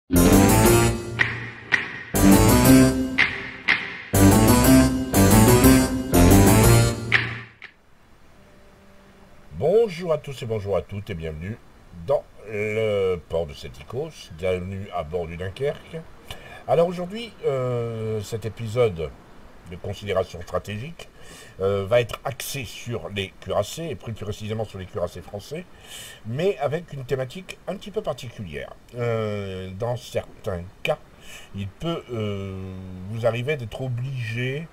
Bonjour à tous et bonjour à toutes et bienvenue dans le port de Séticos, bienvenue à bord du Dunkerque. Alors aujourd'hui, cet épisode de considération stratégique va être axé sur les cuirassés et plus précisément sur les cuirassés français, mais avec une thématique un petit peu particulière. Dans certains cas, il peut vous arriver d'être obligé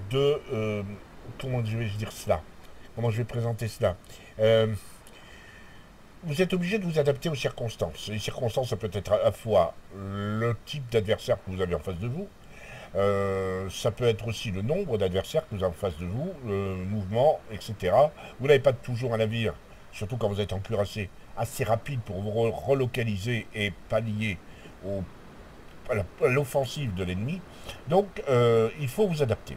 de... comment je vais dire cela? Comment je vais présenter cela? Euh, Vous êtes obligé de vous adapter aux circonstances. Les circonstances, ça peut être à la fois le type d'adversaire que vous avez en face de vous, ça peut être aussi le nombre d'adversaires que vous avez en face de vous, le mouvement, etc. Vous n'avez pas toujours un navire, surtout quand vous êtes en cuirassé, assez rapide pour vous relocaliser et pallier à l'offensive de l'ennemi. Donc, il faut vous adapter.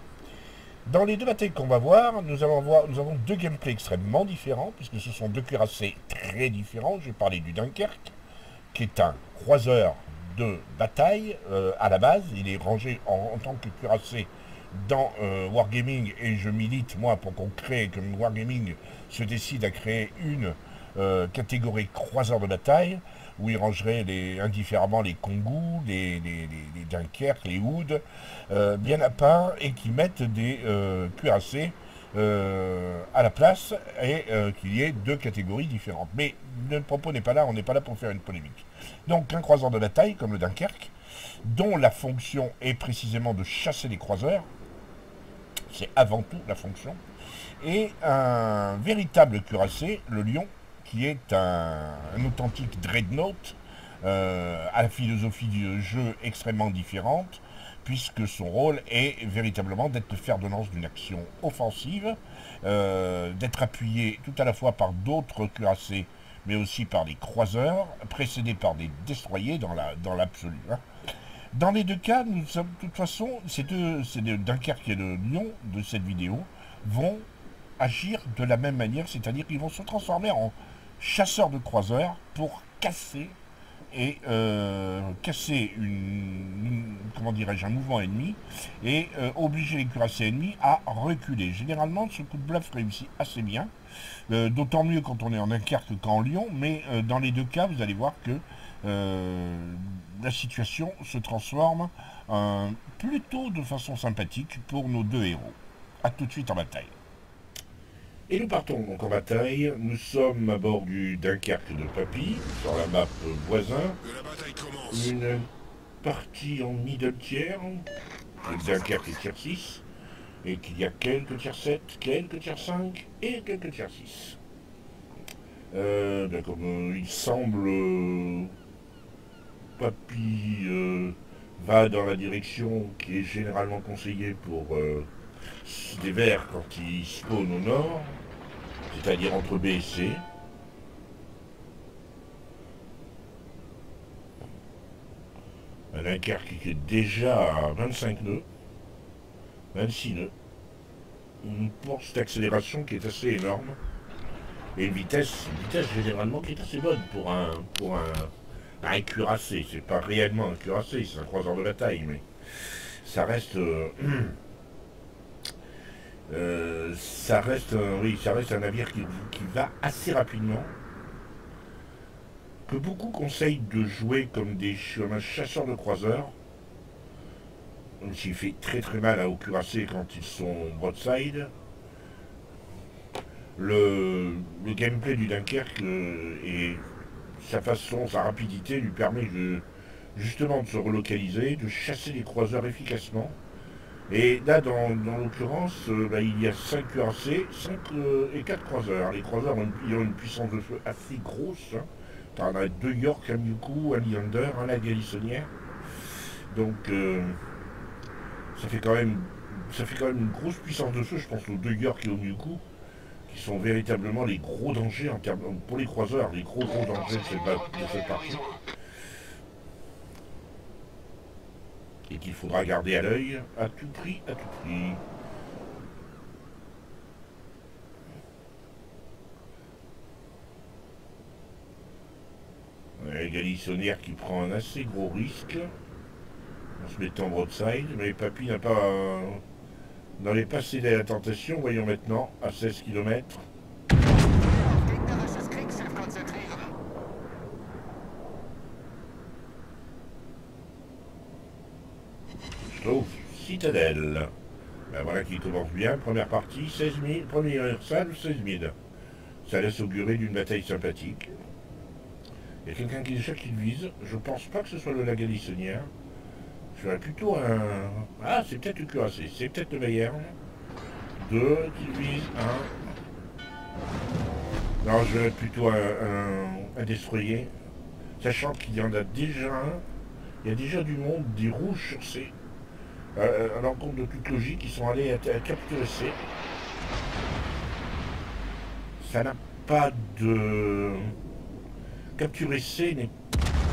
Dans les deux batailles qu'on va voir, nous avons deux gameplays extrêmement différents, puisque ce sont deux cuirassés très différents. Je vais parler du Dunkerque, qui est un croiseur de bataille à la base. Il est rangé en tant que cuirassé dans Wargaming, et je milite, moi, pour qu'on crée, que Wargaming se décide à créer une catégorie croiseur de bataille, où il rangerait indifféremment les Kongu, les Dunkerque, les Oud, bien à part, et qui mettent des cuirassés à la place, et qu'il y ait deux catégories différentes. Mais le propos n'est pas là, on n'est pas là pour faire une polémique. Donc un croiseur de bataille, comme le Dunkerque, dont la fonction est précisément de chasser les croiseurs, c'est avant tout la fonction, et un véritable cuirassé, le Lion, qui est un authentique dreadnought, à la philosophie du jeu extrêmement différente, puisque son rôle est véritablement d'être le fer de lance d'une action offensive, d'être appuyé tout à la fois par d'autres cuirassés, mais aussi par des croiseurs, précédés par des destroyers dans l'absolu. Dans les deux cas, nous sommes, de toute façon, c'est le Dunkerque et le Lion de cette vidéo vont agir de la même manière, c'est-à-dire qu'ils vont se transformer en chasseurs de croiseurs pour casser comment dirais-je, un mouvement ennemi et obliger les cuirassés ennemis à reculer. Généralement, ce coup de bluff réussit assez bien, d'autant mieux quand on est en Dunkerque qu'en Lyon, mais dans les deux cas, vous allez voir que la situation se transforme plutôt de façon sympathique pour nos deux héros. A tout de suite en bataille. Et nous partons donc en bataille. Nous sommes à bord du Dunkerque de Papy, sur la map voisin. Une partie en middle tier. Le Dunkerque est tier 6. Et qu'il y a quelques tier 7, quelques tier 5 et quelques tier 6. Comme il semble, Papy va dans la direction qui est généralement conseillée pour des vers quand ils spawnent au nord, c'est-à-dire entre B et C. Un Dunkerque qui est déjà à 25 nœuds, 26 nœuds, une force d'accélération qui est assez énorme, et une vitesse généralement qui est assez bonne pour un cuirassé. C'est pas réellement un cuirassé, c'est un croiseur de bataille, mais ça reste... oui, ça reste un navire qui va assez rapidement, que beaucoup conseillent de jouer comme un chasseur de croiseurs, même s'il fait très très mal aux cuirassés quand ils sont broadside. Le gameplay du Dunkerque et sa façon, sa rapidité lui permet justement de se relocaliser, de chasser les croiseurs efficacement. Et là, dans l'occurrence, il y a 5 cuirassés, 5 et 4 croiseurs. Les croiseurs ont une puissance de feu assez grosse. Hein. T'en as 2 York, un Miyuku, un Leander, un la Galissonière. Donc, ça fait quand même une grosse puissance de feu, je pense aux 2 York et au Miyuku, qui sont véritablement les gros dangers pour les croiseurs, les gros dangers de cette partie. Et qu'il faudra garder à l'œil à tout prix, à tout prix. Ouais, galissonnière qui prend un assez gros risque en se mettant broadside, mais Papy n'a pas n'avait pas cédé à la tentation. Voyons maintenant à 16 km. Sauf Citadelle. Ben voilà qui commence bien. Première partie, 16 000. Première salle, 16 000. Ça laisse augurer d'une bataille sympathique. Il y a quelqu'un qui déjà qui le vise. Je pense pas que ce soit le la galissonnière. Je ferais plutôt un... Ah, c'est peut-être le cuirassé. C'est peut-être le Bayern. 2 qui vise. 1. Non, je verrais plutôt un destroyer. Sachant qu'il y en a déjà un. Il y a déjà du monde, des rouges sur C. À l'encontre de toute logique, ils sont allés à capturer C. Ça n'a pas de... Capturer C n'est...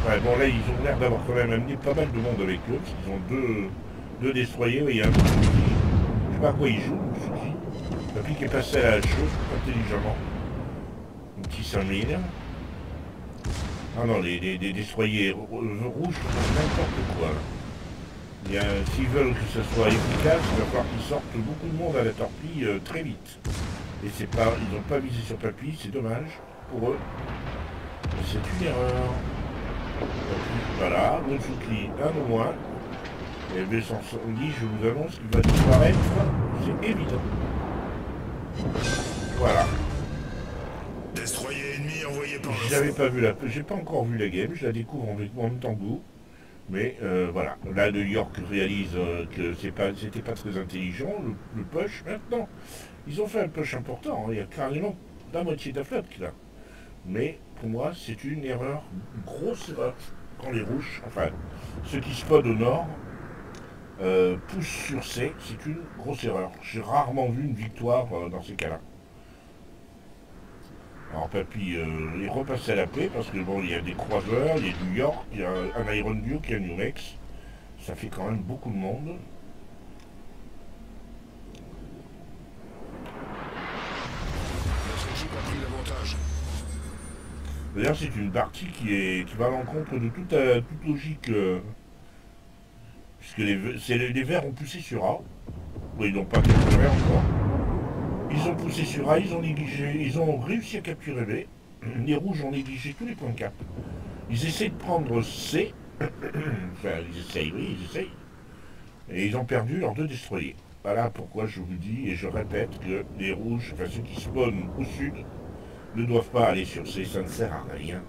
Ouais, bon là, ils ont l'air d'avoir quand même amené pas mal de monde avec eux, parce qu'ils ont deux destroyers. Il y a un petit... Je sais pas à quoi ils jouent, le Papy qui est passé à la chose, intelligemment. Un petit 5000. Ah non, les destroyers rouges font n'importe quoi. S'ils veulent que ce soit efficace, il va falloir qu'ils sortent beaucoup de monde à la torpille très vite. Et c'est pas, ils n'ont pas visé sur Papy, c'est dommage pour eux. C'est une erreur. Donc, voilà, Montsoukli, un au moins. Et B110, je vous annonce qu'il va disparaître, c'est évident. Voilà. Destroyer ennemi envoyé par le J'avais pas vu j'ai pas encore vu la game, je la découvre en même temps que vous. Mais voilà, là New York réalise que c'était pas très intelligent, le push. Maintenant, ils ont fait un push important, hein. Il y a carrément la moitié de la flotte là. Mais pour moi, c'est une erreur, une grosse erreur, quand les rouges, enfin, ceux qui spawnent au nord, poussent sur C, c'est une grosse erreur. J'ai rarement vu une victoire dans ces cas-là. Alors Papy est repassé à la paix parce que bon, il y a des croiseurs, il y a New York, il y a un Iron Duke, il y a New Mex. Ça fait quand même beaucoup de monde. Notre équipe a pris l'avantage. D'ailleurs, c'est une partie qui va à l'encontre de toute logique. Puisque les Verts ont poussé sur A. Oui, ils n'ont pas capturé encore. Ils ont poussé sur A, ils ont négligé, ils ont réussi à capturer B. Les rouges ont négligé tous les points de cap. Ils essaient de prendre C. Enfin, ils essayent, oui, ils essayent. Et ils ont perdu leurs 2 destroyers. Voilà pourquoi je vous dis et je répète que les rouges, enfin ceux qui spawnent au sud, ne doivent pas aller sur C, ça ne sert à rien.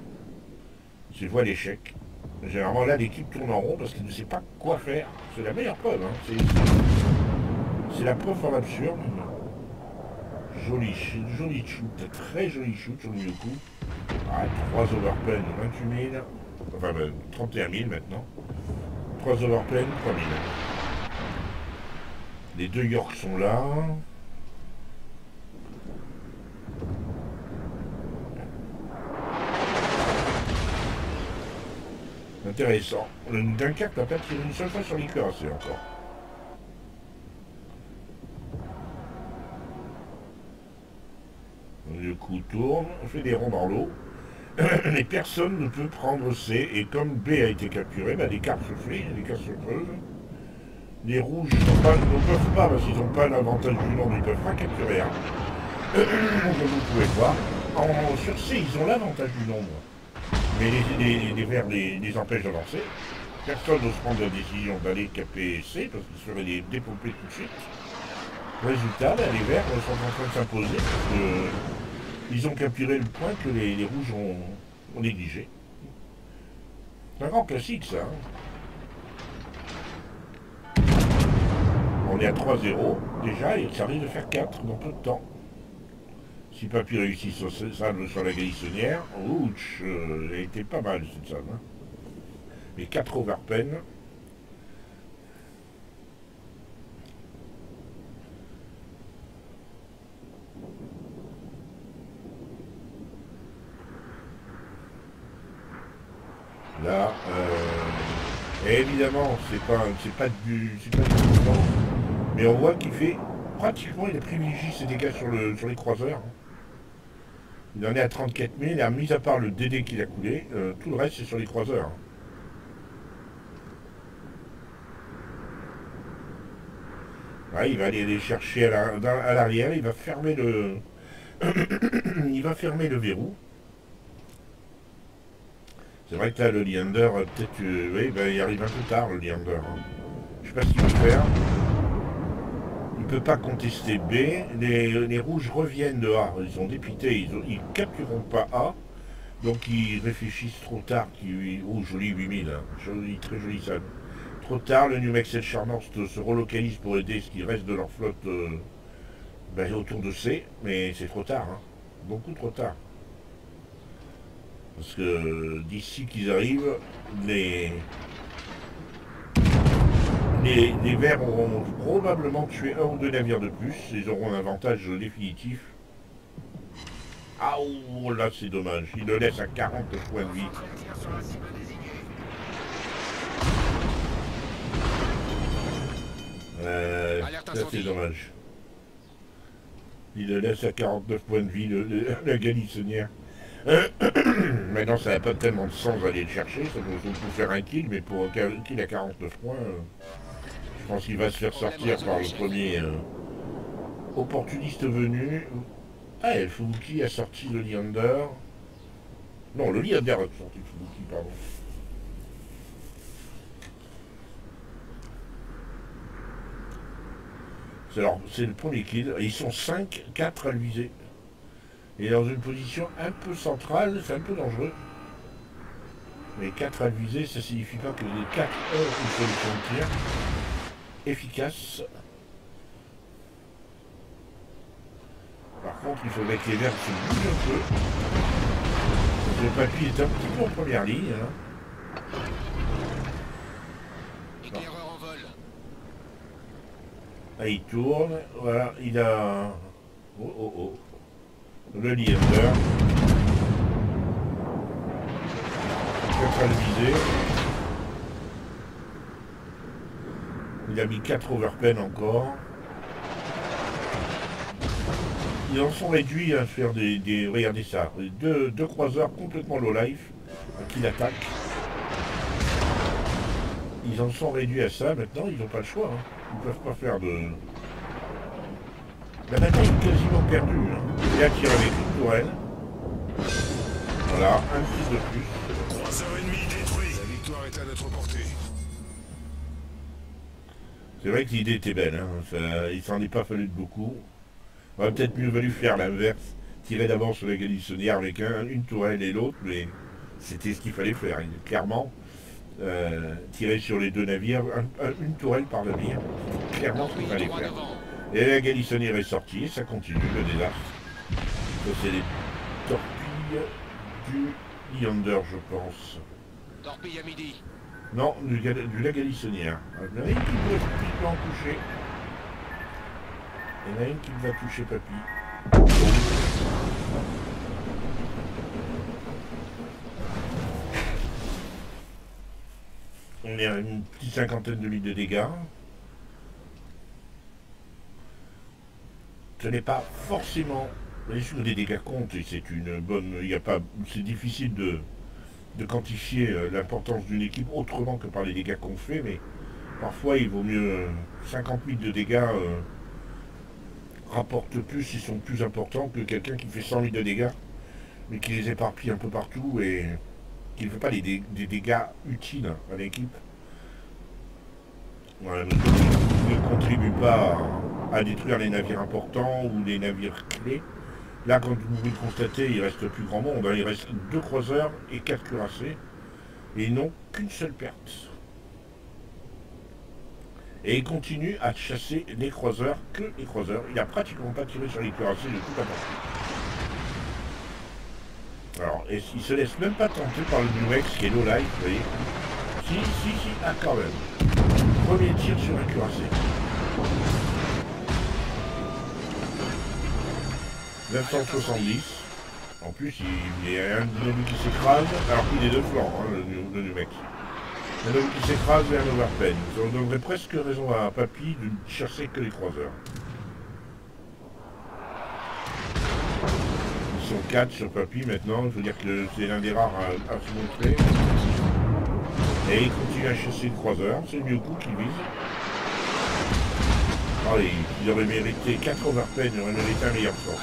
C'est voie l'échec. Généralement là l'équipe tourne en rond parce qu'elle ne sait pas quoi faire. C'est la meilleure preuve, hein. C'est la preuve en absurde. Joli shoot, très joli shoot sur le milieu coup. Ah, 3 overpen, 28 000. Enfin, 31 000 maintenant. 3 overpen, 3 000. Les 2 York sont là. Intéressant. Le Dunkerque n'a pas tiré une seule fois sur les cuirassés encore. Le coup tourne, on fait des ronds dans l'eau. Mais personne ne peut prendre C. Et comme B a été capturé, bah, les cartes se font, les cartes se creusent. Les rouges ne peuvent pas, parce qu'ils n'ont pas l'avantage du nombre, ils ne peuvent pas capturer un. Comme vous pouvez voir, sur C, ils ont l'avantage du nombre. Mais les verts les empêchent d'avancer. Personne n'ose prendre la décision d'aller caper C, parce qu'ils seraient dépompés tout de suite. Résultat, là, les verts sont en train de s'imposer, parce qu'ils ont capturé le point que les rouges ont négligé. C'est un grand classique, ça. Hein. On est à 3-0 déjà et ça risque de faire 4 dans peu de temps. Si Papy réussit sur la galissonnière, ouch, elle a été pas mal cette salle. Hein. Mais 4 overpen. Là, évidemment, c'est pas du temps, mais on voit qu'il fait pratiquement, il a privilégié ses dégâts sur les croiseurs. Il en est à 34 000, et mis à part le DD qu'il a coulé, tout le reste c'est sur les croiseurs. Ouais, il va aller les chercher à l'arrière, il va fermer le... il va fermer le verrou. C'est vrai que là, le Leander, peut-être... oui, ben, il arrive un peu tard, le Leander. Hein. Je sais pas ce qu'il va faire. Il peut pas contester B. Les rouges reviennent de A. Ils sont dépités, ils captureront pas A. Donc ils réfléchissent trop tard. Oh, joli 8000. Hein. Joli, très joli ça. Trop tard, le New Mexico Charnorst se relocalise pour aider ce qui reste de leur flotte ben, autour de C. Mais c'est trop tard. Hein. Beaucoup trop tard. Parce que d'ici qu'ils arrivent, les Verts auront probablement tué un ou deux navires de plus. Ils auront un avantage définitif. Ah oh, là c'est dommage. Il le laisse à 40 points de vie. Ça c'est dommage. Il le laisse à 49 points de vie, la galissonnière. Maintenant ça n'a pas tellement de sens d'aller le chercher, ça peut faire un kill, mais pour un kill à 49 points, je pense qu'il va se faire sortir par le premier opportuniste venu. Ah, el Fubuki a sorti le Leander. Non, le Leander a sorti le Fubuki, pardon. C'est le premier kill. Ils sont 5, 4 à le viser. Et dans une position un peu centrale, c'est un peu dangereux. Mais 4 à le viser, ça signifie pas que les 4 ont une solution de tir efficace. Par contre, il faudrait que les verts se bougent un peu. Le papy est un petit peu en première ligne. Hein. Éclaireur en vol. Là, il tourne. Voilà, il a... Oh, oh, oh. Le Leander. 4 à le viser. Il a mis 4 overpen encore. Ils en sont réduits à faire des regardez ça. Deux croiseurs complètement low life qui l'attaquent. Ils en sont réduits à ça. Maintenant, ils n'ont pas le choix. Hein. Ils ne peuvent pas faire de... La bataille est quasiment perdue. Hein. Il a tiré avec une tourelle. Voilà, un petit de plus. Croiseur ennemi détruit. La victoire est à notre portée. C'est vrai que l'idée était belle. Hein. Il s'en est pas fallu de beaucoup. Il aurait peut-être mieux valu faire l'inverse. Tirer d'abord sur la galissonnière avec une tourelle et l'autre, mais c'était ce qu'il fallait faire. Clairement, tirer sur les deux navires, une tourelle par navire. Clairement ce qu'il fallait faire. Et la galissonnière est sortie, et ça continue, le désastre. Ça, c'est les torpilles du Leander, je pense. Torpille à midi. Non, de la galissonnière. Il y en a une qui peut en toucher. Il y en a une qui va toucher papy. On est à une petite cinquantaine de 1000 de dégâts. Ce n'est pas forcément... Bien sûr, des dégâts comptent et c'est une bonne... Il y a pas... C'est difficile de quantifier l'importance d'une équipe autrement que par les dégâts qu'on fait, mais parfois il vaut mieux 50 000 de dégâts rapportent plus, ils sont plus importants que quelqu'un qui fait 100 000 de dégâts, mais qui les éparpille un peu partout et qui ne fait pas des dégâts utiles à l'équipe. Voilà, ne contribue pas à détruire les navires importants ou les navires clés. Là, comme vous pouvez le constater, il reste plus grand monde. Il reste 2 croiseurs et 4 cuirassés. Et ils n'ont qu'une seule perte. Et il continue à chasser les croiseurs, que les croiseurs. Il n'a pratiquement pas tiré sur les cuirassés de toute la partie. Alors, et il se laisse même pas tenter par le New X qui est low life, vous voyez. Si, ah quand même. Premier tir sur un cuirassé. 970. En plus, il y a un ennemi qui s'écrase, alors qu'il est de flanc, hein, le New Mex. Un ennemi qui s'écrase et un overpen. Ça donnerait presque raison à Papy de ne chasser que les croiseurs. sont 4 sur Papy maintenant, il faut dire que c'est l'un des rares à se montrer. Et il continue à chasser le croiseur, c'est le Myoku qui vise. Allez, il aurait mérité 4 overpen, il aurait mérité un meilleur sort.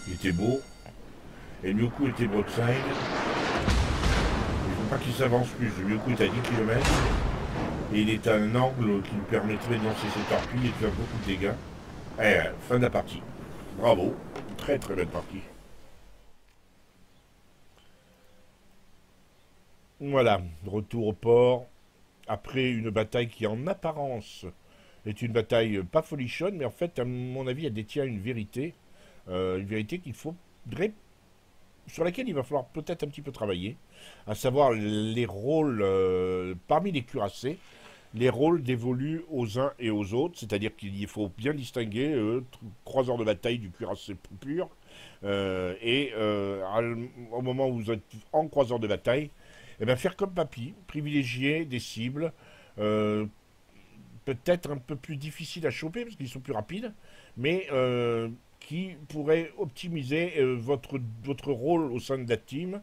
Il était beau. Et le Myoku était broadside. Il ne faut pas qu'il s'avance plus. Le Myoku est à 10 km. Et il est à un angle qui lui permettrait de lancer ses torpilles et de faire beaucoup de dégâts. Et fin de la partie. Bravo. Très très belle partie. Voilà, retour au port. Après une bataille qui en apparence est une bataille pas folichonne, mais en fait, à mon avis, elle détient une vérité qu'il faudrait, sur laquelle il va falloir peut-être un petit peu travailler, à savoir les rôles parmi les cuirassés, les rôles dévolus aux uns et aux autres, c'est-à-dire qu'il faut bien distinguer croiseur de bataille du cuirassé pur, au moment où vous êtes en croiseur de bataille, eh bien, faire comme Papy, privilégier des cibles peut-être un peu plus difficiles à choper parce qu'ils sont plus rapides, mais qui pourraient optimiser votre rôle au sein de la team.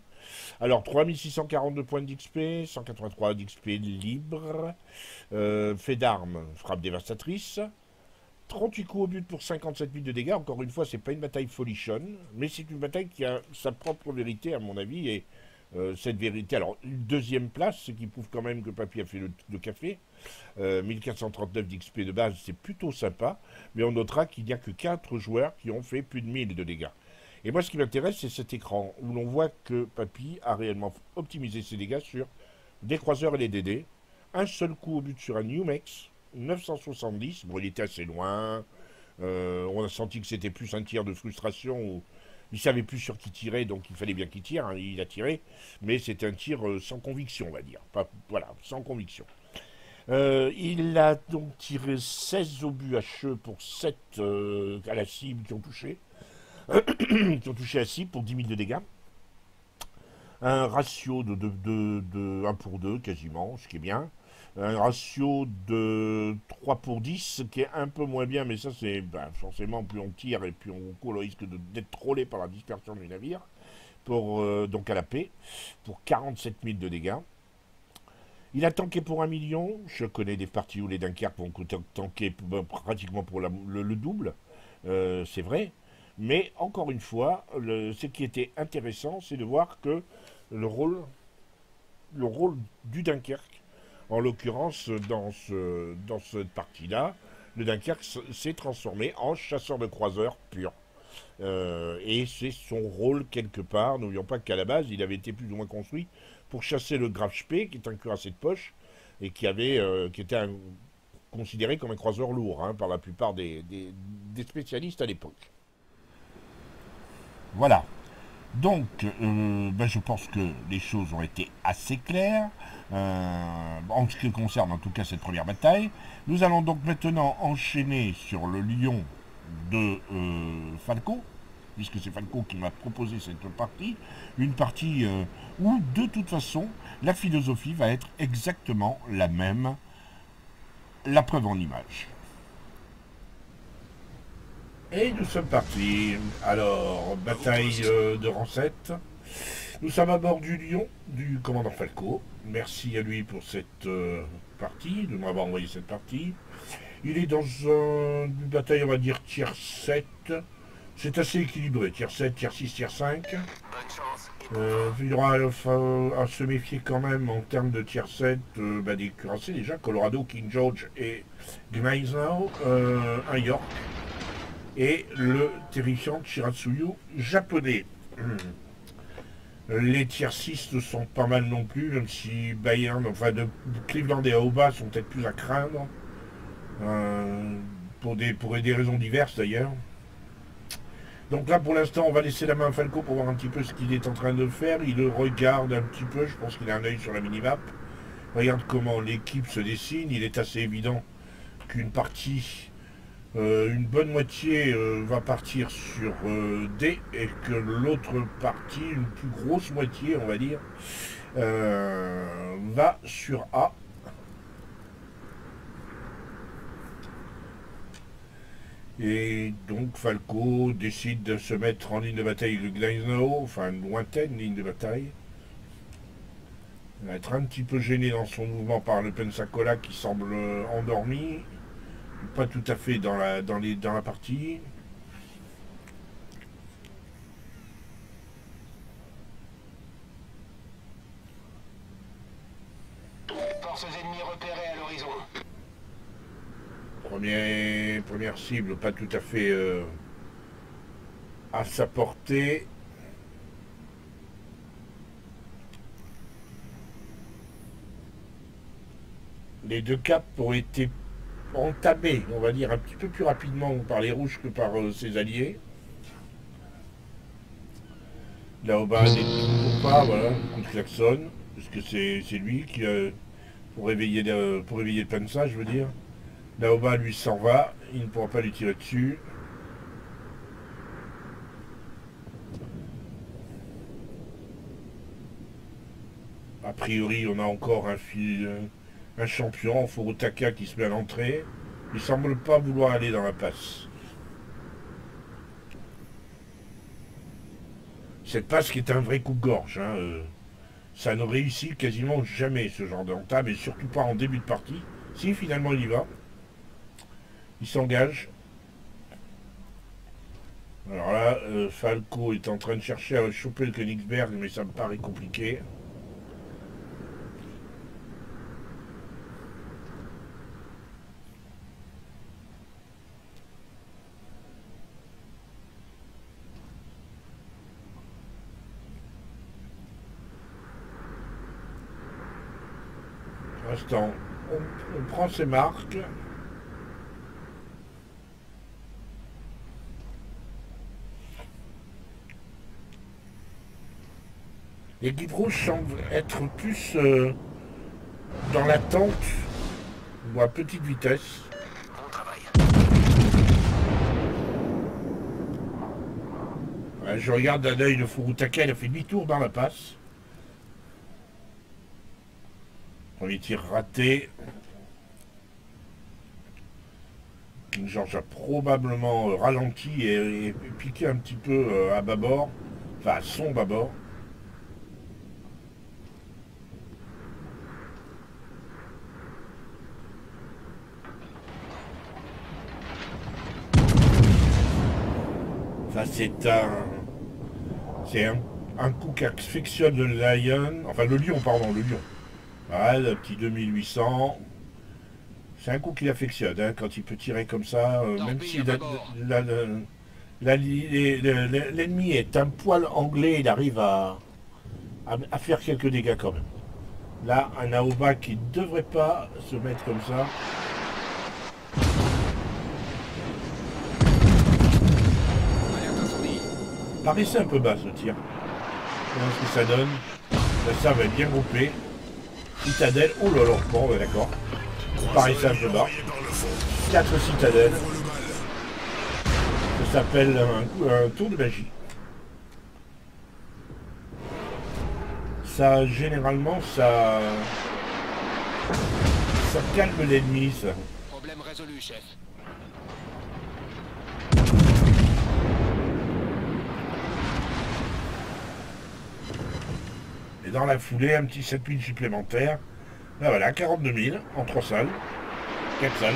Alors 3642 points d'XP, 183 d'XP libre, fait d'armes, frappe dévastatrice, 38 coups au but pour 57 000 de dégâts. Encore une fois, c'est pas une bataille folichonne, mais c'est une bataille qui a sa propre vérité à mon avis, et cette vérité, alors une deuxième place, ce qui prouve quand même que Papy a fait le café. 1439 d'XP de base, c'est plutôt sympa, mais on notera qu'il n'y a que 4 joueurs qui ont fait plus de 1000 de dégâts. Et moi, ce qui m'intéresse, c'est cet écran où l'on voit que Papy a réellement optimisé ses dégâts sur des croiseurs et les DD. Un seul coup au but sur un Newmex, 970. Bon, il était assez loin. On a senti que c'était plus un tir de frustration où il savait plus sur qui tirer, donc il fallait bien qu'il tire. Hein, il a tiré, mais c'était un tir sans conviction, on va dire. Voilà, sans conviction. Il a donc tiré 16 obus HE pour 7 à la cible qui ont touché. Qui ont touché la cible pour 10 000 de dégâts. Un ratio de 1 pour 2 quasiment, ce qui est bien. Un ratio de 3 pour 10, ce qui est un peu moins bien, mais ça c'est forcément plus on tire et plus on court le risque d'être trollé par la dispersion du navire. Donc à la paix, pour 47 000 de dégâts. Il a tanké pour 1 million. Je connais des parties où les Dunkerque vont tanker pratiquement pour le double. C'est vrai. Mais encore une fois, ce qui était intéressant, c'est de voir que le rôle du Dunkerque, en l'occurrence dans cette partie-là, le Dunkerque s'est transformé en chasseur de croiseurs pur. Et c'est son rôle quelque part. N'oublions pas qu'à la base, il avait été plus ou moins construit pour chasser le Graf Spee, qui est un cuirassé de poche, et qui était considéré comme un croiseur lourd par la plupart des spécialistes à l'époque. Voilà. Donc, je pense que les choses ont été assez claires, en ce qui concerne en tout cas cette première bataille. Nous allons donc maintenant enchaîner sur le lion de Falco, puisque c'est Falco qui m'a proposé cette partie, une partie où de toute façon la philosophie va être exactement la même, la preuve en image. Et nous sommes partis. Alors, bataille de rang 7. Nous sommes à bord du lion du commandant Falco. Merci à lui pour cette partie, de m'avoir envoyé cette partie. Il est dans une bataille, on va dire, tier 7. C'est assez équilibré. Tier 7, tier 6, tier 5. Il y aura à se méfier quand même en termes de tier 7 des cuirassés déjà. Colorado, King George et Gneisenau. Un York. Et le terrifiant Shiratsuyu japonais. Les tier 6 ne sont pas mal non plus, même si Bayern, de Cleveland et Aoba sont peut-être plus à craindre. Pour des raisons diverses d'ailleurs. Donc là pour l'instant on va laisser la main à Falco pour voir un petit peu ce qu'il est en train de faire. Il le regarde un petit peu, je pense qu'il a un œil sur la minimap. Regarde comment l'équipe se dessine. Il est assez évident qu'une partie, une bonne moitié va partir sur D et que l'autre partie, une plus grosse moitié on va dire, va sur A. Et donc Falco décide de se mettre en ligne de bataille avec le Gneisenau, enfin une lointaine ligne de bataille. Il va être un petit peu gêné dans son mouvement par le Pensacola qui semble endormi, pas tout à fait dans la partie. Forces ennemies repérées à l'horizon. Première cible, pas tout à fait à sa portée. Les deux caps ont été entamés, on va dire, un petit peu plus rapidement par les rouges que par ses alliés. Laoba n'est toujours pas, voilà, un coup de klaxon, parce que c'est lui qui pour réveiller le Pansa, je veux dire. Laoba lui s'en va, il ne pourra pas lui tirer dessus. A priori, on a encore un champion, Furutaka, qui se met à l'entrée. Il semble pas vouloir aller dans la passe. Cette passe qui est un vrai coupe-gorge. Hein, ça ne réussit quasiment jamais ce genre d'entame, et surtout pas en début de partie. Si finalement il y va, il s'engage. Alors là, Falco est en train de chercher à choper le Königsberg, mais ça me paraît compliqué. Pour l'instant, on prend ses marques. Les guides rouges semblent être plus dans l'attente ou à petite vitesse. Bon travail. Ouais, je regarde d'un œil le Furutaka, il a fait demi-tour dans la passe. Premier tir raté. King George a probablement ralenti et piqué un petit peu à bâbord, enfin à son bâbord. Ça c'est un coup qu'affectionne le Lion, enfin le Lion, pardon, le Lion. Voilà, le petit 2800. C'est un coup qu'il affectionne, hein, quand il peut tirer comme ça, même si l'ennemi est un poil anglais, il arrive à faire quelques dégâts quand même. Là, un Aoba qui ne devrait pas se mettre comme ça. Alerte incendie. Paraissait un peu bas ce tir. Voilà ce que ça donne. Ça va être bien groupé. Citadelle, oh là là, bon, ouais, d'accord. Paraissait un peu bas. 4 citadelles. Ça s'appelle un tour de magie. Ça, généralement, ça calme l'ennemi, ça. Problème résolu, chef. Et dans la foulée, un petit 7000 supplémentaire. Là voilà, 42 000 en 3 salles. 4 salles.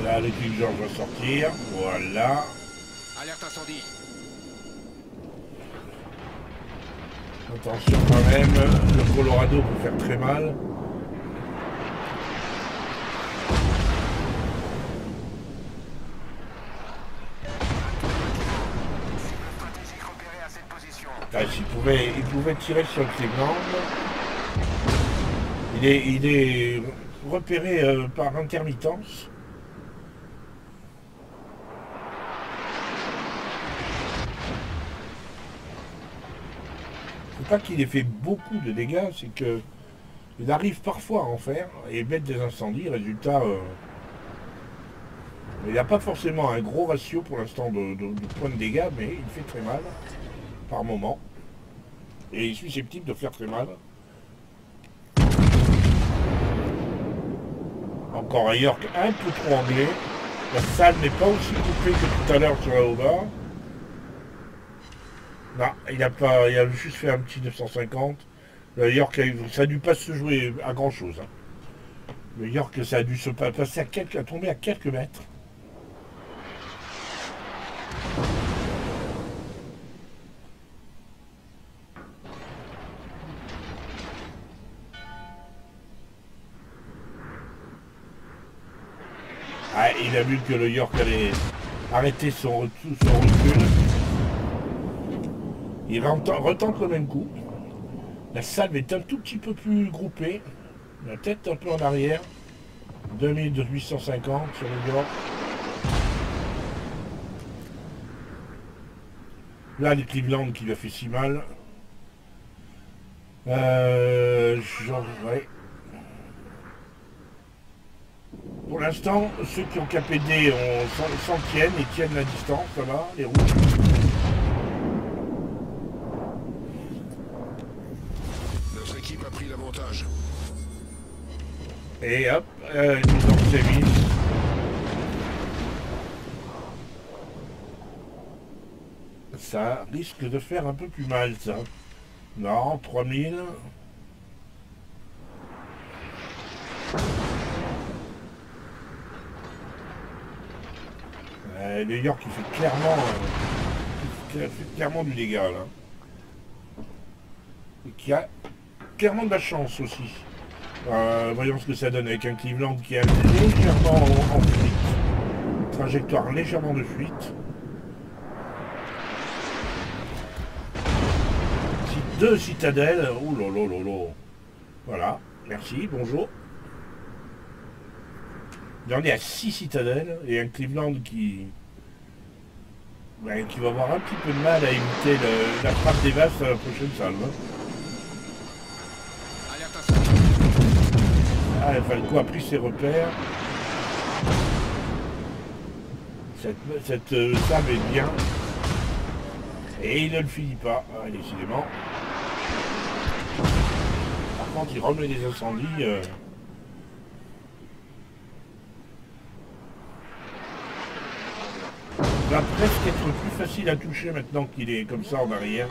Là, le King George va sortir. Voilà. Alerte incendie. Attention quand même, le Colorado peut faire très mal. Stratégique repéré à cette position. Ah, il pouvait tirer sur le Cleveland. Il est repéré par intermittence. C'est pas qu'il ait fait beaucoup de dégâts, c'est que il arrive parfois à en faire et mettre des incendies. Résultat, il n'a pas forcément un gros ratio pour l'instant de points de dégâts, mais il fait très mal par moment. et est susceptible de faire très mal. Encore un York un peu trop anglais. La salle n'est pas aussi coupée que tout à l'heure sur la Hobart. Non, il a juste fait un petit 950. Le York, ça a dû pas se jouer à grand chose. Hein. Le York, ça a dû se passer à tomber à quelques mètres. Ah, il a vu que le York allait arrêter son recul. Il retente le même coup. La salve est un tout petit peu plus groupée. La tête un peu en arrière. 2850 sur le York. Là, les Cleveland qui lui a fait si mal. Ouais. Pour l'instant, ceux qui ont KPD s'en tiennent et tiennent la distance, ça va, les rouges. Notre équipe a pris l'avantage. Et hop, ils ont sévice. Ça risque de faire un peu plus mal, ça. Non, 3000. New York qui fait clairement du dégât là. Et qui a clairement de la chance aussi. Voyons ce que ça donne avec un Cleveland qui est légèrement en fuite. Trajectoire légèrement de fuite. Deux citadelles. Ouh là là là là. Voilà. Merci. Bonjour. On est à 6 citadelles et un Cleveland qui va avoir un petit peu de mal à éviter la frappe des vases à la prochaine salve. Ah, Falco a pris ses repères. Cette salve est bien. Et il ne le finit pas, décidément. Par contre, il remet des incendies. Va presque être plus facile à toucher maintenant qu'il est comme ça en arrière.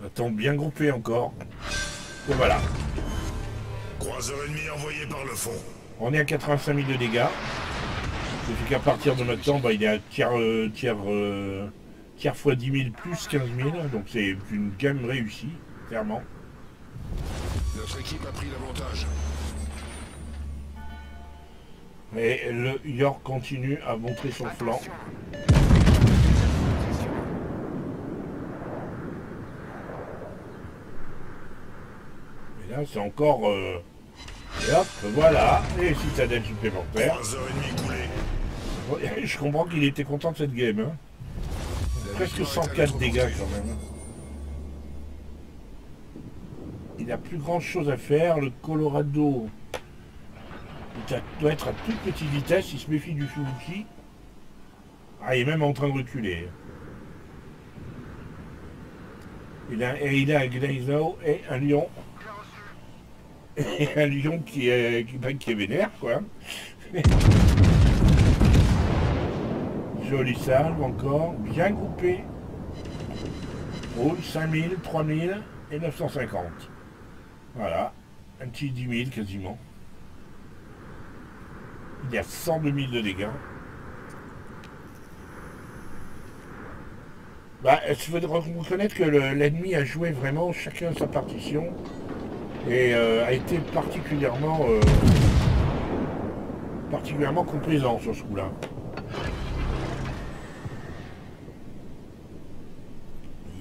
Attends, bien groupé encore. Et voilà. Croiseur ennemi envoyé par le fond. On est à 85 000 de dégâts. Ce qui fait qu'à partir de maintenant, il est à tiers fois 10 000 plus 15 000. Donc c'est une gamme réussie, clairement. Notre équipe a pris l'avantage. Mais le York continue à montrer son flanc. Et là, c'est encore... Et hop, voilà, les citadelles supplémentaires. Croiseur ennemi coulé. Je comprends qu'il était content de cette game. Hein. Presque 104 dégâts quand même. Il n'a plus grand chose à faire. Le Colorado doit être à toute petite vitesse. Il se méfie du Suzuki. Ah, il est même en train de reculer. Il a un Gneisenau et un lion. Et un lion qui est vénère, quoi. Jolie salve encore. Bien groupé. Roule 5000, 3000 et 950. Voilà, un petit 10 000 quasiment. Il y a 102 000 de dégâts. Je voudrais reconnaître que l'ennemi a joué vraiment chacun sa partition et a été particulièrement complaisant sur ce coup-là.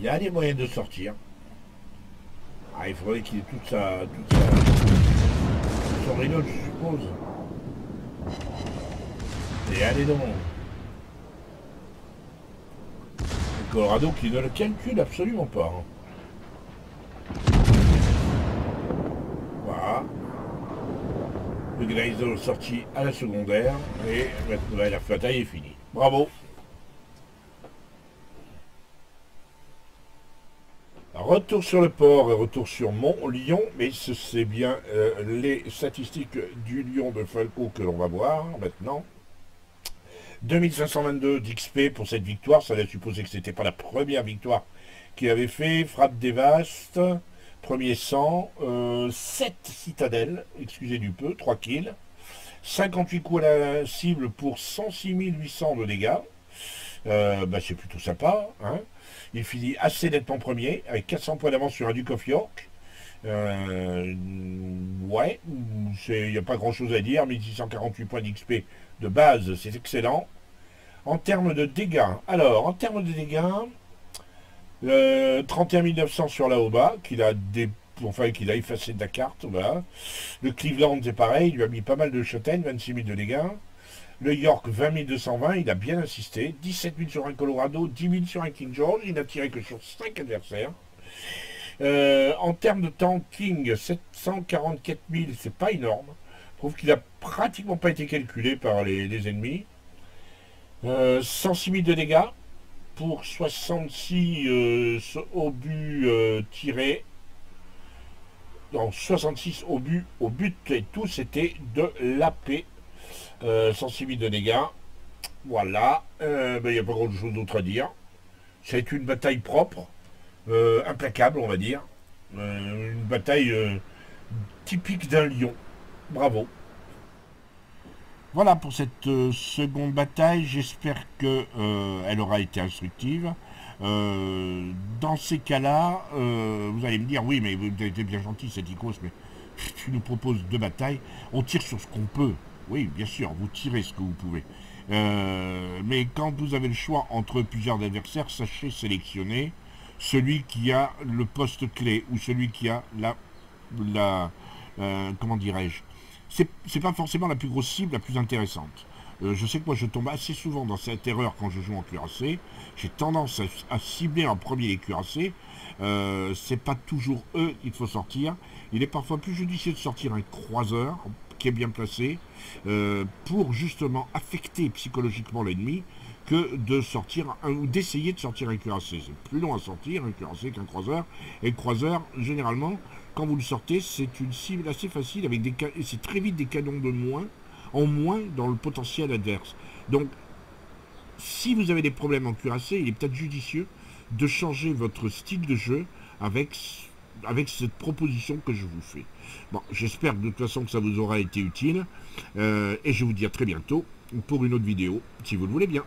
Il a les moyens de sortir. Ah, il faudrait qu'il ait toute son reload, je suppose. Et allez donc. Le Colorado qui ne le calcule absolument pas. Hein. Voilà. Le Gneisel sorti à la secondaire. Et maintenant la bataille est finie. Bravo. Retour sur le port et retour sur Mont-Lyon, mais c'est bien les statistiques du Lion de Falco que l'on va voir maintenant. 2522 d'XP pour cette victoire, ça laisse supposer que c'était pas la première victoire qu'il avait fait. Frappe dévaste, premier sang, 7 citadelles, excusez du peu, 3 kills, 58 coups à la cible pour 106 800 de dégâts. C'est plutôt sympa, hein. Il finit assez nettement premier, avec 400 points d'avance sur un Duke of York. Ouais, il n'y a pas grand chose à dire, 1648 points d'XP de base, c'est excellent. En termes de dégâts, alors, en termes de dégâts, 31 900 sur la Oba, qu'il a effacé de la carte, voilà. Le Cleveland, c'est pareil, il lui a mis pas mal de châtaignes, 26 000 de dégâts. Le York, 20 220, il a bien insisté. 17 000 sur un Colorado, 10 000 sur un King George. Il n'a tiré que sur 5 adversaires. En termes de tanking, 744 000, c'est pas énorme. Je trouve qu'il n'a pratiquement pas été calculé par les ennemis. 106 000 de dégâts pour 66 obus tirés. Non, 66 obus au but et tout, c'était de l'AP. 106 000 de dégâts. Voilà. Il n'y a pas grand chose d'autre à dire. C'est une bataille propre, implacable, on va dire. Une bataille typique d'un lion. Bravo. Voilà pour cette seconde bataille. J'espère que elle aura été instructive. Dans ces cas-là, vous allez me dire, oui, mais vous avez été bien gentil, cet Icos, mais tu nous proposes 2 batailles. On tire sur ce qu'on peut. Oui, bien sûr, vous tirez ce que vous pouvez. Mais quand vous avez le choix entre plusieurs adversaires, sachez sélectionner celui qui a le poste clé ou celui qui a comment dirais-je, c'est pas forcément la plus grosse cible, la plus intéressante. Je sais que moi je tombe assez souvent dans cette erreur quand je joue en cuirassé. J'ai tendance à cibler en premier les cuirassés. C'est pas toujours eux qu'il faut sortir. Il est parfois plus judicieux de sortir un croiseur qui est bien placé pour justement affecter psychologiquement l'ennemi que de sortir ou d'essayer de sortir un cuirassé. C'est plus long à sortir un cuirassé qu'un croiseur. Et le croiseur, généralement, quand vous le sortez, c'est une cible assez facile avec c'est très vite des canons de moins en moins dans le potentiel adverse. Donc, si vous avez des problèmes en cuirassé, il est peut-être judicieux de changer votre style de jeu avec cette proposition que je vous fais. Bon, j'espère de toute façon que ça vous aura été utile, et je vous dis à très bientôt pour une autre vidéo, si vous le voulez bien.